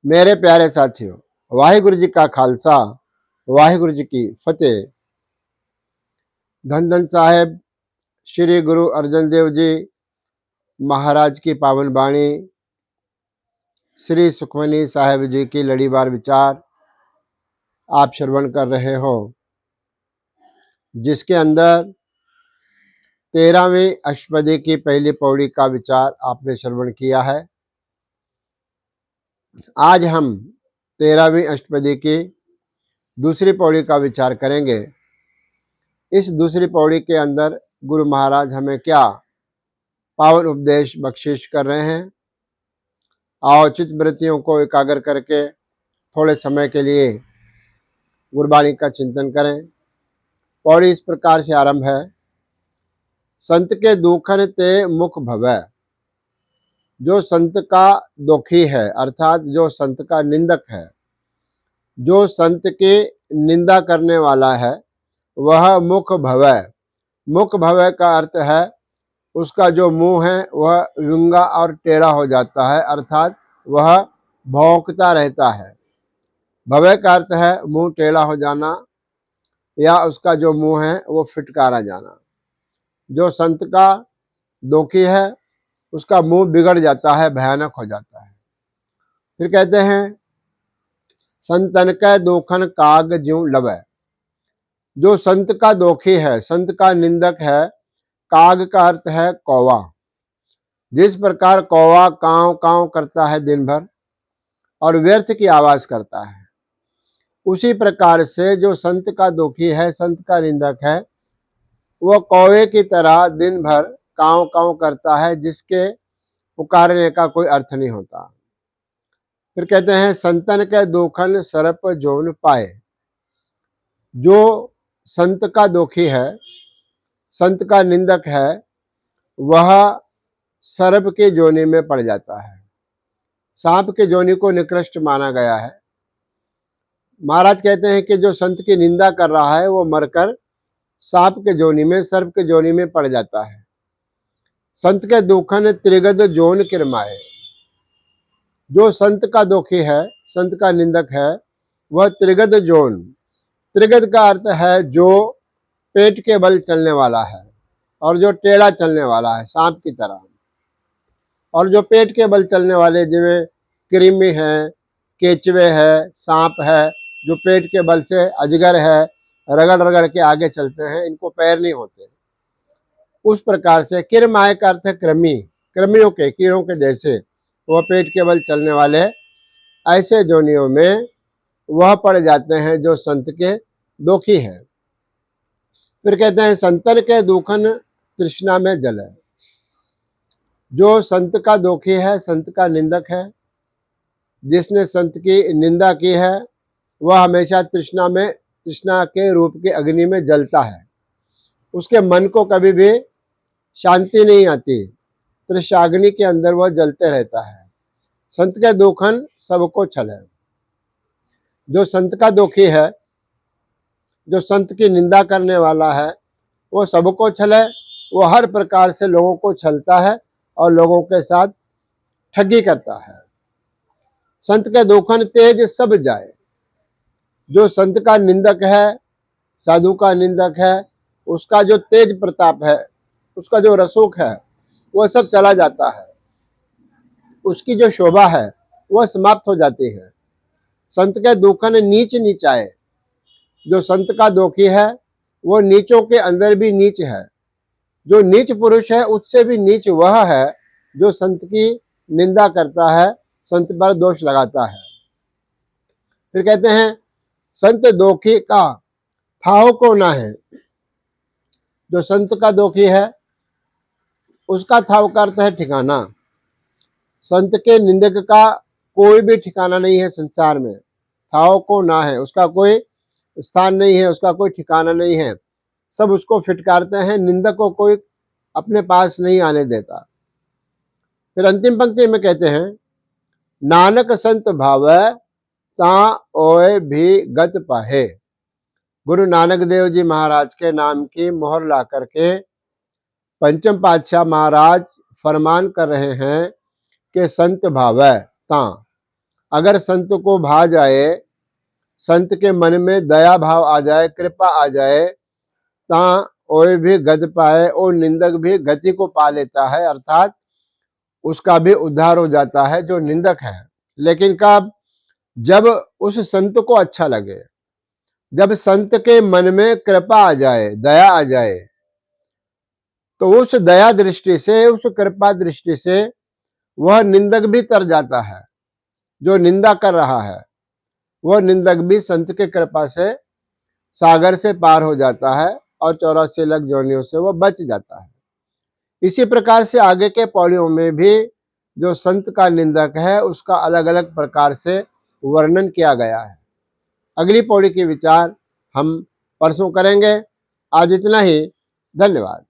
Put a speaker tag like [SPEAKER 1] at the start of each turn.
[SPEAKER 1] मेरे प्यारे साथियों, वाहिगुरु जी का खालसा, वाहिगुरु जी की फतेह। धन धन साहेब श्री गुरु अर्जन देव जी महाराज की पावन वाणी, श्री सुखमनी साहेब जी की लड़ीवार विचार आप श्रवण कर रहे हो, जिसके अंदर 13वीं अष्टपदी की पहली पौड़ी का विचार आपने श्रवण किया है। आज हम 13वीं अष्टपदी की दूसरी पौड़ी का विचार करेंगे। इस दूसरी पौड़ी के अंदर गुरु महाराज हमें क्या पावन उपदेश बख्शिश कर रहे हैं। आओ चित्त वृत्तियों को एकाग्र करके थोड़े समय के लिए गुरबाणी का चिंतन करें। पौड़ी इस प्रकार से आरंभ है। संत के दुखन ते मुख भवै। जो संत का दुखी है, अर्थात जो संत का निंदक है, जो संत की निंदा करने वाला है, वह मुख भवै। मुख भवै का अर्थ है उसका जो मुंह है वह विंगा और टेढ़ा हो जाता है, अर्थात वह भौंकता रहता है। भवय का अर्थ है मुंह टेढ़ा हो जाना, या उसका जो मुंह है वो फिटकारा जाना। जो संत का दुखी है उसका मुंह बिगड़ जाता है, भयानक हो जाता है। फिर कहते हैं संतन कै दोखन काग ज्यों लवै। जो संत का दोखी है, संत का निंदक है, काग का अर्थ है कौवा। जिस प्रकार कौवा कांव कांव करता है दिन भर और व्यर्थ की आवाज करता है, उसी प्रकार से जो संत का दुखी है, संत का निंदक है, वह कौवे की तरह दिन भर कांव कांव करता है, जिसके पुकारने का कोई अर्थ नहीं होता। फिर कहते हैं संतन के दुखन सरप जोन पाए। जो संत का दुखी है, संत का निंदक है, वह सर्प के जोनी में पड़ जाता है। सांप के जोनी को निकृष्ट माना गया है। महाराज कहते हैं कि जो संत की निंदा कर रहा है वो मरकर सांप के जोनी में, सर्प के जोनी में पड़ जाता है। संत के दुखन त्रिगद जोन किरमाए। जो संत का दुखी है, संत का निंदक है, वह त्रिगद जोन, त्रिगद का अर्थ है जो पेट के बल चलने वाला है और जो टेढ़ा चलने वाला है, सांप की तरह। और जो पेट के बल चलने वाले, जिनमें कृमि है, केचवे है, सांप है, जो पेट के बल से, अजगर है, रगड़ रगड़ के आगे चलते हैं, इनको पैर नहीं होते। उस प्रकार से किरमाए का अर्थ है कृमि, कृमियों के, कीड़ों के जैसे वह पेट के बल चलने वाले, ऐसे जोनियों में वह पड़ जाते हैं जो संत के दुखी है। फिर कहते हैं संतन के दुखन तृष्णा में जल है। जो संत का दुखी है, संत का निंदक है, जिसने संत की निंदा की है, वह हमेशा तृष्णा में, तृष्णा के रूप के अग्नि में जलता है। उसके मन को कभी भी शांति नहीं आती, तृष्णाग्नि के अंदर वह जलते रहता है। संत के दुखन सबको छल है। जो संत का दुखी है, जो संत की निंदा करने वाला है, वो सबको छल है। वो हर प्रकार से लोगों को छलता है और लोगों के साथ ठगी करता है। संत के दुखन तेज सब जाए। जो संत का निंदक है, साधु का निंदक है, उसका जो तेज प्रताप है, उसका जो रसूख है, वह सब चला जाता है। उसकी जो शोभा है वह समाप्त हो जाती है। संत के दुखन नीच नीचाए। जो संत का दुखी है वो नीचों के अंदर भी नीच है। जो नीच पुरुष है उससे भी नीच वह है जो संत की निंदा करता है, संत पर दोष लगाता है। फिर कहते हैं संत दोखी का थाव को ना है। जो संत का दोखी है उसका थाव का अर्थ है ठिकाना। संत के निंदक का कोई भी ठिकाना नहीं है संसार में। थाव को ना है, उसका कोई स्थान नहीं है, उसका कोई ठिकाना नहीं है। सब उसको फिटकारते हैं, निंदक को कोई अपने पास नहीं आने देता। फिर अंतिम पंक्ति में कहते हैं नानक संत भावै ता ओए भी गत पाहे। गुरु नानक देव जी महाराज के नाम की मोहर ला करके पंचम पातशाह महाराज फरमान कर रहे हैं कि संत भावै ता, अगर संत को भा जाए, संत के मन में दया भाव आ जाए, कृपा आ जाए, ता ओए भी गति पाए, और निंदक भी गति को पा लेता है, अर्थात उसका भी उद्धार हो जाता है जो निंदक है। लेकिन कब? जब उस संत को अच्छा लगे, जब संत के मन में कृपा आ जाए, दया आ जाए, तो उस दया दृष्टि से, उस कृपा दृष्टि से वह निंदक भी तर जाता है। जो निंदा कर रहा है वह निंदक भी संत के कृपा से सागर से पार हो जाता है और 84 लाख योनियों से वह बच जाता है। इसी प्रकार से आगे के पौड़ियों में भी जो संत का निंदक है उसका अलग अलग प्रकार से वर्णन किया गया है। अगली पौड़ी के विचार हम परसों करेंगे। आज इतना ही। धन्यवाद।